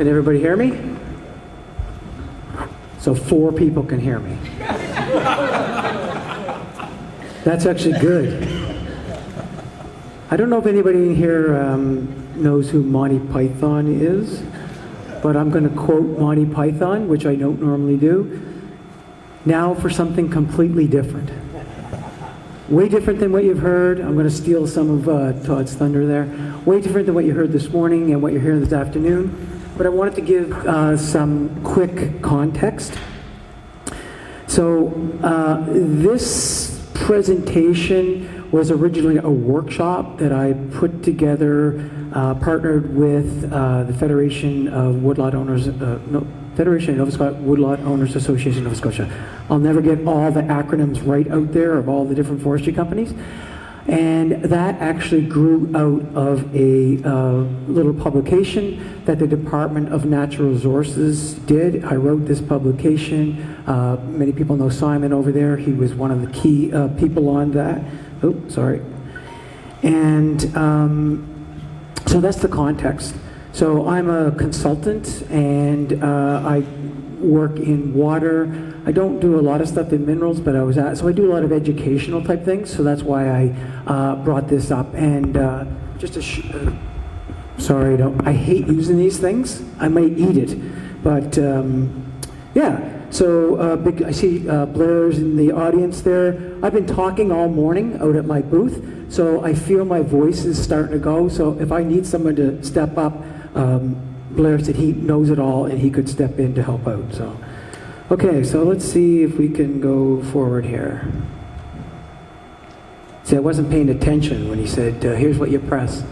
Can everybody hear me? So 4 people can hear me. That's actually good. I don't know if anybody in here knows who Monty Python is, but I'm going to quote Monty Python, which I don't normally do. Now for something completely different. Way different than what you've heard. I'm going to steal some of Todd's thunder there. Way different than what you heard this morning and what you're hearing this afternoon. But I wanted to give some quick context. So this presentation was originally a workshop that I put together, partnered with the Federation of Woodlot Owners, Federation of Nova Scotia Woodlot Owners Association of Nova Scotia. I'll never get all the acronyms right out there of all the different forestry companies. And that actually grew out of a little publication that the Department of Natural Resources did. I wrote this publication. Many people know Simon over there. He was one of the key people on that. Oh, sorry. And so that's the context. So I'm a consultant, and I work in water. I don't do a lot of stuff in minerals, but so I do a lot of educational type things, so that's why I brought this up. And just sorry, I hate using these things. I might eat it, but yeah. So I see Blair's in the audience there. I've been talking all morning out at my booth, so I feel my voice is starting to go. So if I need someone to step up, Blair said he knows it all and he could step in to help out. So, okay, so let's see if we can go forward here. See, I wasn't paying attention when he said, here's what you press.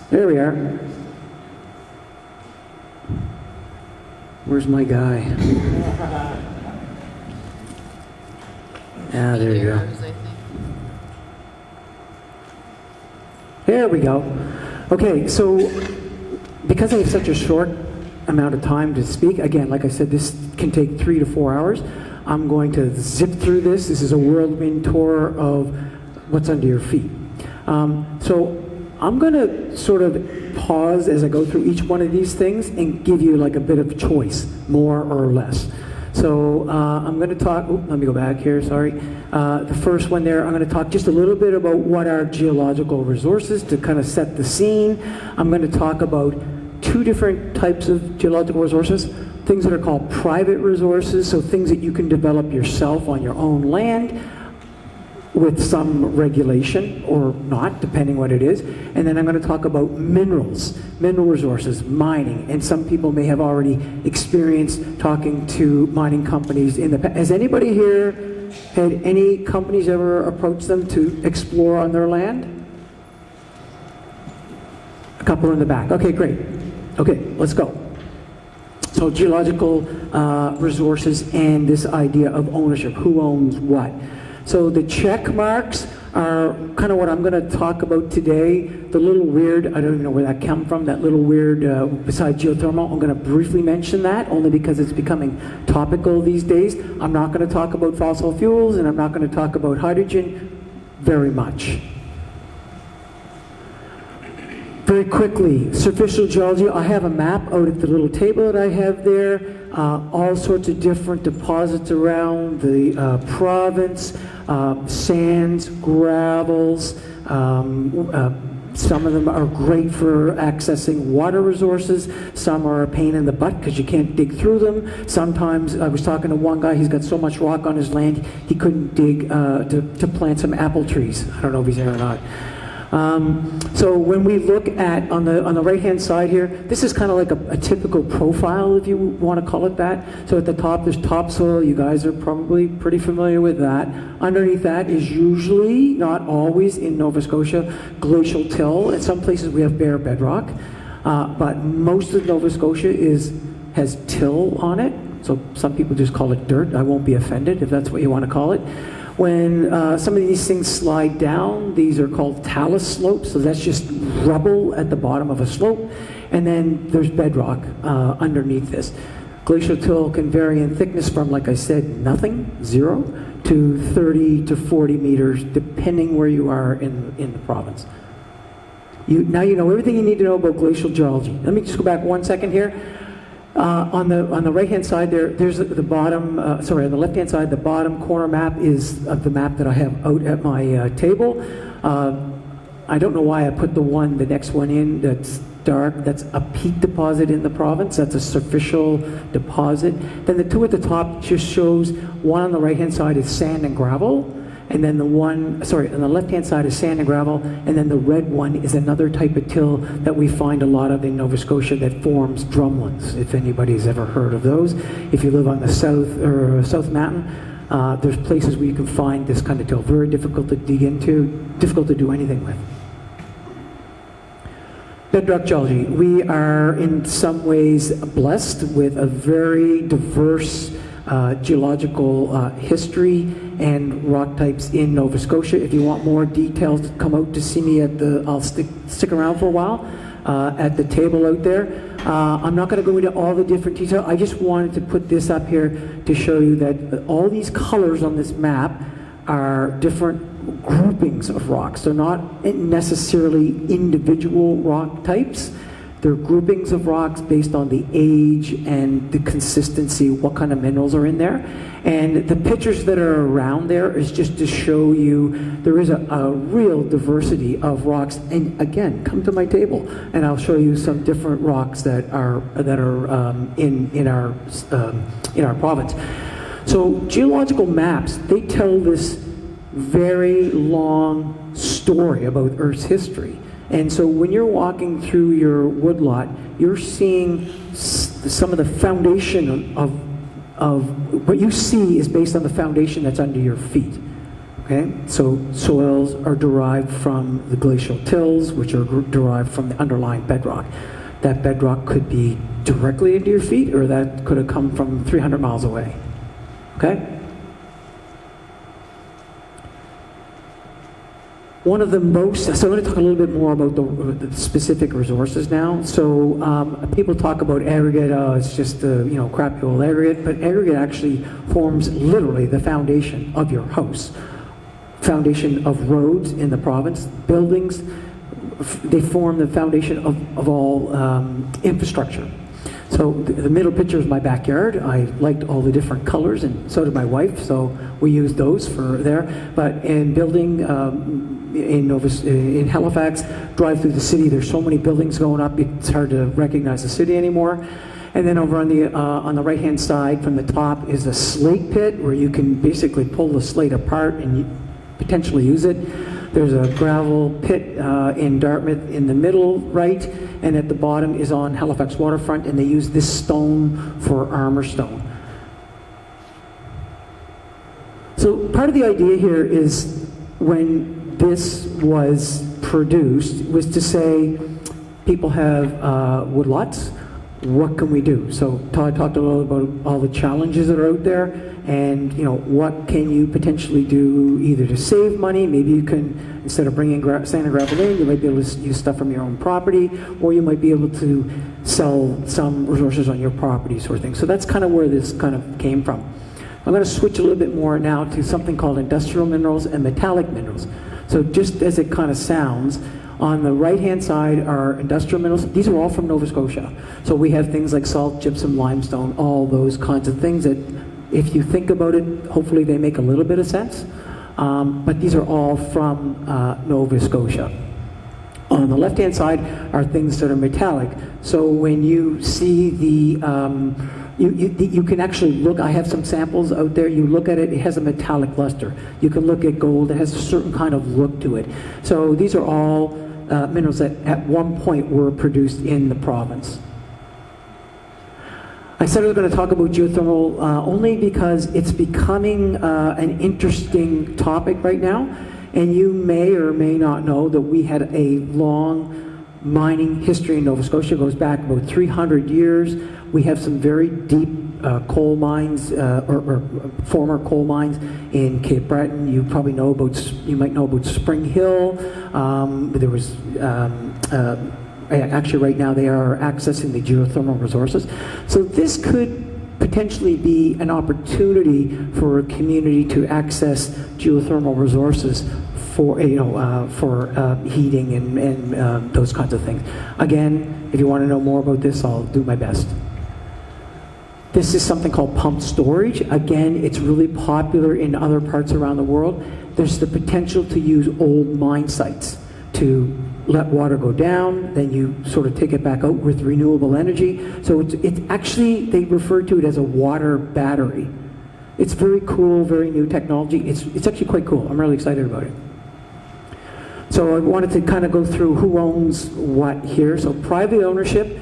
There we are. Where's my guy? Ah, there you go. There we go. Okay, so because I have such a short amount of time to speak, again, like I said, this can take 3 to 4 hours. I'm going to zip through this. This is a whirlwind tour of what's under your feet. So I'm going to sort of pause as I go through each one of these things and give you like a bit of choice, more or less. So I'm going to talk, let me go back here, sorry. The first one there, I'm going to talk just a little bit about what are geological resources to kind of set the scene. I'm going to talk about 2 different types of geological resources, things that are called private resources, so things that you can develop yourself on your own land with some regulation or not, depending what it is. And then I'm going to talk about minerals, mineral resources, mining. And some people may have already experienced talking to mining companies in the past. Has anybody here had any companies ever approach them to explore on their land? A couple in the back. Okay, great. Okay, let's go. So geological resources and this idea of ownership. Who owns what? So the check marks are kind of what I'm going to talk about today. The little weird, I don't even know where that came from, that little weird, besides geothermal, I'm going to briefly mention that, only because it's becoming topical these days. I'm not going to talk about fossil fuels, and I'm not going to talk about hydrogen very much. Very quickly, superficial geology. I have a map out at the little table that I have there. All sorts of different deposits around the province, sands, gravels. Some of them are great for accessing water resources. Some are a pain in the butt because you can't dig through them. Sometimes, I was talking to one guy, he's got so much rock on his land, he couldn't dig to plant some apple trees. I don't know if he's there or not. So when we look at, on the right-hand side here, this is kind of like a typical profile, if you want to call it that. So at the top, there's topsoil. You guys are probably pretty familiar with that. Underneath that is usually, not always in Nova Scotia, glacial till. In some places we have bare bedrock. But most of Nova Scotia has till on it. So some people just call it dirt. I won't be offended if that's what you want to call it. When some of these things slide down, these are called talus slopes, so that's just rubble at the bottom of a slope, and then there's bedrock underneath this. Glacial till can vary in thickness from, like I said, nothing, 0, to 30 to 40 meters, depending where you are in the province. Now you know everything you need to know about glacial geology. Let me just go back 1 second here. On the right-hand side there's the bottom, on the left-hand side, the bottom corner map is of the map that I have out at my table. I don't know why I put the next one in that's dark. That's a peat deposit in the province. That's a superficial deposit. Then the two at the top just shows, one on the right-hand side is sand and gravel, and then on the left-hand side is sand and gravel, and then the red one is another type of till that we find a lot of in Nova Scotia that forms drumlins, if anybody's ever heard of those. If you live on the South Mountain, there's places where you can find this kind of till. Very difficult to dig into, difficult to do anything with. Bedrock geology. We are in some ways blessed with a very diverse geological history and rock types in Nova Scotia. If you want more details, come out to see me I'll stick around for a while at the table out there. I'm not going to go into all the different details. I just wanted to put this up here to show you that all these colors on this map are different groupings of rocks. They're not necessarily individual rock types. They're groupings of rocks based on the age and the consistency, what kind of minerals are in there. And the pictures that are around there is just to show you there is a real diversity of rocks. And again, come to my table and I'll show you some different rocks that are in our province. So geological maps, they tell this very long story about Earth's history. And so when you're walking through your woodlot, you're seeing some of the foundation of what you see is based on the foundation that's under your feet. Okay? So soils are derived from the glacial tills, which are derived from the underlying bedrock. That bedrock could be directly into your feet, or that could have come from 300 miles away. Okay? One of the most, so I'm going to talk a little bit more about the specific resources now. So people talk about aggregate, it's just crappy old aggregate, but aggregate actually forms literally the foundation of your house, foundation of roads in the province, buildings, they form the foundation of all infrastructure. So the middle picture is my backyard. I liked all the different colors, and so did my wife, so we used those for there. But in building in Halifax, drive through the city, there's so many buildings going up, it's hard to recognize the city anymore. And then over on the right-hand side from the top is a slate pit where you can basically pull the slate apart and potentially use it. There's a gravel pit in Dartmouth in the middle right, and at the bottom is on Halifax waterfront, and they use this stone for armor stone. So part of the idea here is when this was produced was to say people have woodlots. What can we do? So Todd talked a little about all the challenges that are out there, and what can you potentially do either to save money. Maybe you can, instead of bringing sand and gravel in, you might be able to use stuff from your own property, or you might be able to sell some resources on your property, sort of thing. So that's kind of where this kind of came from. I'm going to switch a little bit more now to something called industrial minerals and metallic minerals. So just as it kind of sounds, on the right-hand side are industrial minerals. These are all from Nova Scotia. So we have things like salt, gypsum, limestone, all those kinds of things that, if you think about it, hopefully they make a little bit of sense. But these are all from Nova Scotia. On the left-hand side are things that are metallic. So when you see the, you can actually look, I have some samples out there, you look at it, it has a metallic luster. You can look at gold, it has a certain kind of look to it. So these are all minerals that at one point were produced in the province. I said I was going to talk about geothermal only because it's becoming an interesting topic right now, and you may or may not know that we had a long mining history in Nova Scotia. It goes back about 300 years. We have some very deep coal mines, or former coal mines in Cape Breton. You probably know about, you might know about Spring Hill. There was, actually right now they are accessing the geothermal resources. So this could potentially be an opportunity for a community to access geothermal resources for heating and those kinds of things. Again, if you want to know more about this, I'll do my best. This is something called pumped storage. Again, it's really popular in other parts around the world. There's the potential to use old mine sites to let water go down, then you sort of take it back out with renewable energy. So it's actually, they refer to it as a water battery. It's very cool, very new technology. It's actually quite cool. I'm really excited about it. So I wanted to kind of go through who owns what here. So private ownership,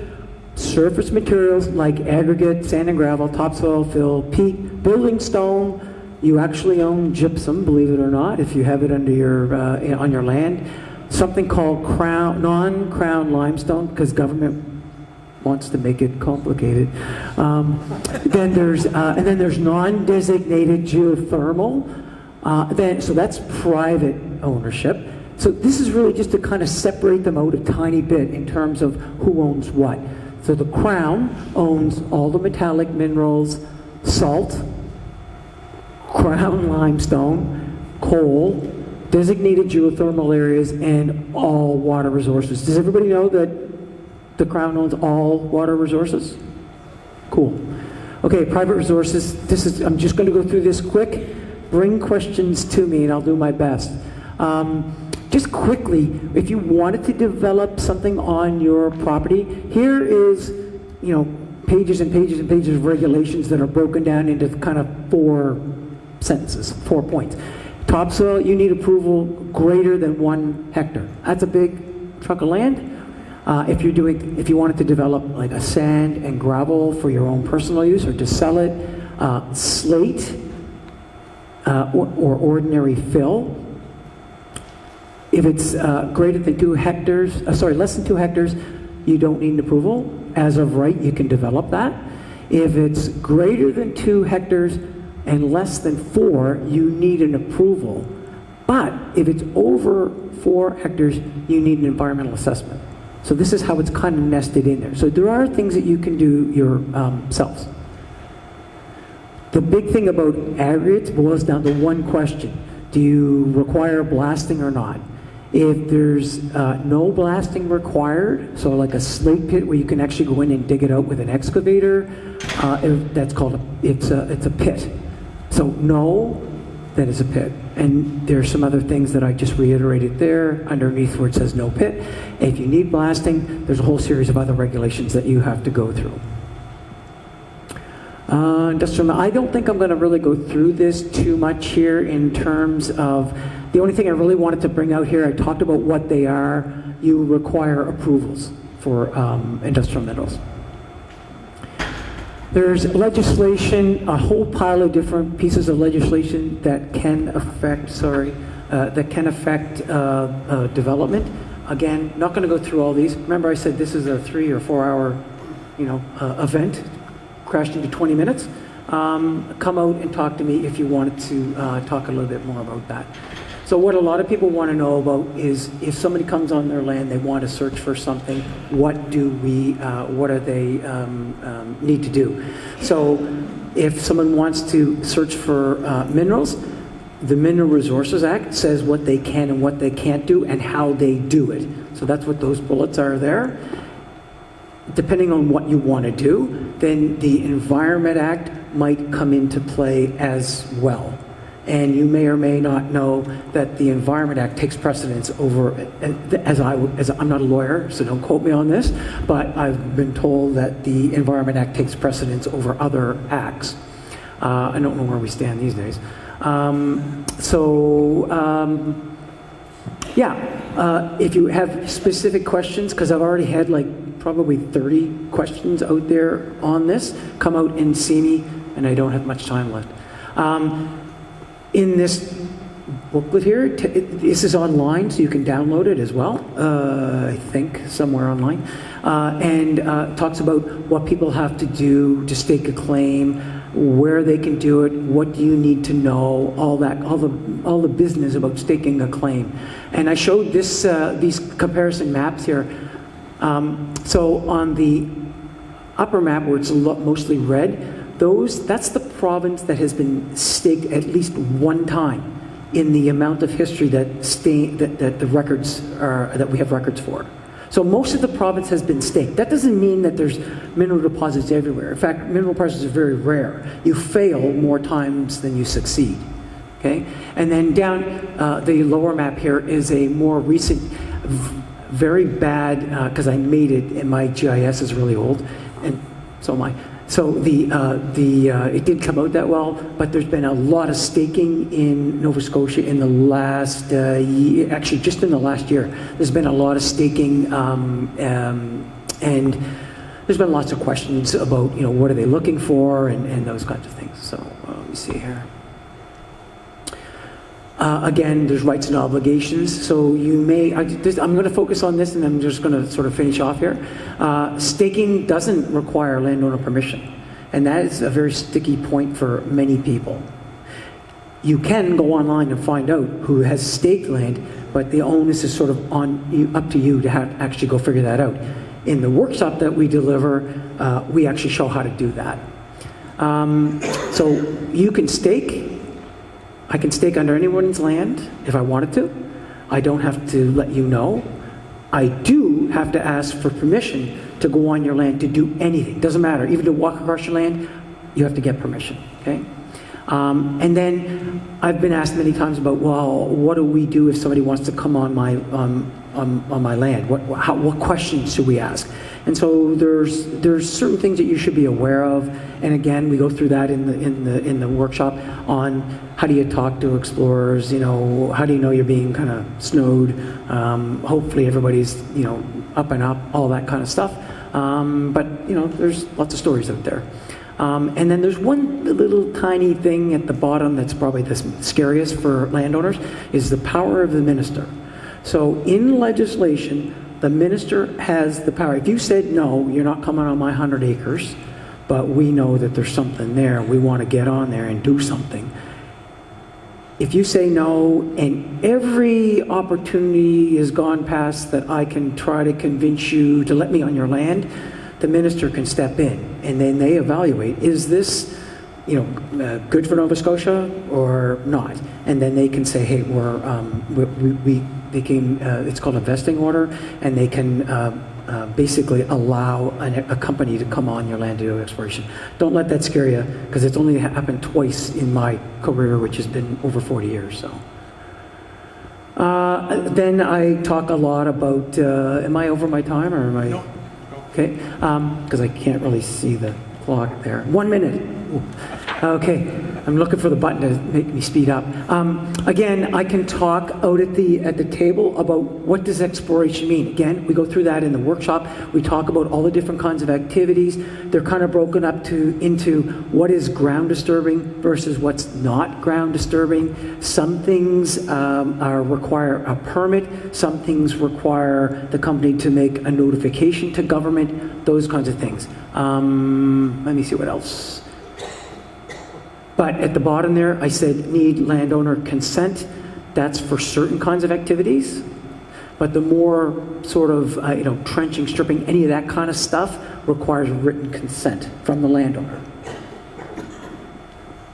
surface materials like aggregate, sand and gravel, topsoil, fill, peat, building stone. You actually own gypsum, believe it or not, if you have it under your on your land. Something called non-crown limestone, because government wants to make it complicated. Then there's non-designated geothermal. So that's private ownership. So this is really just to kind of separate them out a tiny bit in terms of who owns what. So the Crown owns all the metallic minerals, salt, Crown limestone, coal, designated geothermal areas, and all water resources. Does everybody know that the Crown owns all water resources? Cool. Okay, private resources. I'm just going to go through this quick. Bring questions to me and I'll do my best. Just quickly, if you wanted to develop something on your property, here is, pages and pages and pages of regulations that are broken down into kind of 4 sentences, 4 points. Topsoil, you need approval greater than 1 hectare. That's a big chunk of land. If you wanted to develop like a sand and gravel for your own personal use or to sell it, slate or ordinary fill. If it's greater than 2 hectares, less than 2 hectares, you don't need an approval. As of right, you can develop that. If it's greater than 2 hectares and less than 4, you need an approval. But if it's over 4 hectares, you need an environmental assessment. So this is how it's kind of nested in there. So there are things that you can do yourselves. The big thing about aggregates boils down to one question. Do you require blasting or not? If there's no blasting required, so like a slate pit where you can actually go in and dig it out with an excavator, that's called it's a pit. So no, that is a pit. And there's some other things that I just reiterated there underneath where it says no pit. If you need blasting, there's a whole series of other regulations that you have to go through. Industrial, I don't think I'm going to really go through this too much here in terms of, the only thing I really wanted to bring out here, I talked about what they are. You require approvals for industrial minerals. There's legislation, a whole pile of different pieces of legislation that can affect, development. Again, not going to go through all these. Remember I said this is a 3 or 4 hour, event, crashed into 20 minutes. Come out and talk to me if you wanted to talk a little bit more about that. So what a lot of people want to know about is if somebody comes on their land, they want to search for something, what do they need to do? So if someone wants to search for minerals, the Mineral Resources Act says what they can and what they can't do and how they do it. So that's what those bullets are there. Depending on what you want to do, then the Environment Act might come into play as well. And you may or may not know that the Environment Act takes precedence over, I'm not a lawyer, so don't quote me on this, but I've been told that the Environment Act takes precedence over other acts. I don't know where we stand these days. If you have specific questions, because I've already had probably 30 questions out there on this, come out and see me, and I don't have much time left. In this booklet here, this is online, so you can download it as well, I think, somewhere online, and talks about what people have to do to stake a claim, where they can do it, what do you need to know, all the business about staking a claim. And I showed these comparison maps here. So on the upper map where it's mostly red, that's the province that has been staked at least one time. in the amount of history that the records are, that we have records for. So most of the province has been staked. That doesn't mean that there's mineral deposits everywhere. In fact, mineral deposits are very rare. You fail more times than you succeed. Okay? And then down the lower map here is a more recent, very bad, because I made it and my GIS is really old, and so am I. So it didn't come out that well, but there's been a lot of staking in Nova Scotia in the last year, actually just in the last year. There's been a lot of staking, and there's been lots of questions about, you know, what are they looking for and those kinds of things. So let me see here. Again, there's rights and obligations. So you may, I'm going to focus on this and I'm just going to sort of finish off here. Staking doesn't require landowner permission. And that is a very sticky point for many people. You can go online and find out who has staked land, but the onus is sort of up to you to actually go figure that out. In the workshop that we deliver, we actually show how to do that. So you can stake. I can stake under anyone's land if I wanted to. I don't have to let you know. I do have to ask for permission to go on your land to do anything. Doesn't matter. Even to walk across your land, you have to get permission. Okay? And then I've been asked many times about, well, what do we do if somebody wants to come on my land? What questions should we ask? And so there's certain things that you should be aware of. And again, we go through that in the workshop on how do you talk to explorers. You know, how do you know you're being kind of snowed? Hopefully everybody's, you know, up and up, all that kind of stuff. But you know, there's lots of stories out there. And then there's one little tiny thing at the bottom that's probably the scariest for landowners, is the power of the minister. So in legislation, the minister has the power. If you said, no, you're not coming on my 100 acres, but we know that there's something there, we want to get on there and do something. If you say no, and every opportunity has gone past that I can try to convince you to let me on your land, the minister can step in, and then they evaluate, is this, you know, good for Nova Scotia or not? And then they can say, hey, it's called a vesting order, and they can basically allow a company to come on your land to do exploration. Don't let that scare you, because it's only happened twice in my career, which has been over 40 years. So. Then I talk a lot about, am I over my time, or am I? No. Okay, because I can't really see the clock there. 1 minute. Ooh. Okay, I'm looking for the button to make me speed up. Again, I can talk out at the table about what does exploration mean. Again, we go through that in the workshop. We talk about all the different kinds of activities. They're kind of broken up into what is ground disturbing versus what's not ground disturbing. Some things require a permit. Some things require the company to make a notification to government. Those kinds of things. Let me see what else. But at the bottom there, I said need landowner consent. That's for certain kinds of activities. But the more sort of, you know, trenching, stripping, any of that kind of stuff requires written consent from the landowner.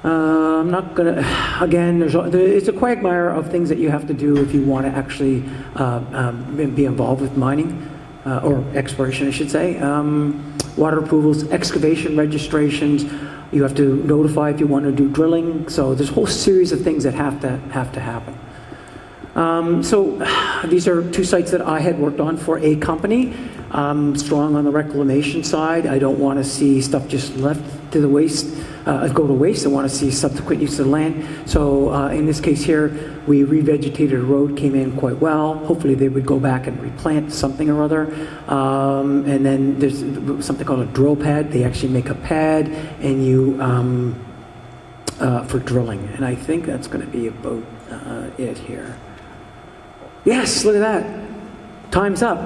I'm not going to, again, it's a quagmire of things that you have to do if you want to actually be involved with mining, or exploration, I should say. Water approvals, excavation registrations. You have to notify if you want to do drilling. So there's a whole series of things that have to happen. So these are two sites that I had worked on for a company. Strong on the reclamation side. I don't want to see stuff just left to the waste, go to waste. I want to see subsequent use of the land. So in this case here, we revegetated a road, came in quite well. Hopefully they would go back and replant something or other. And then there's something called a drill pad. They actually make a pad and you for drilling. And I think that's going to be about it here. Yes, look at that. Time's up.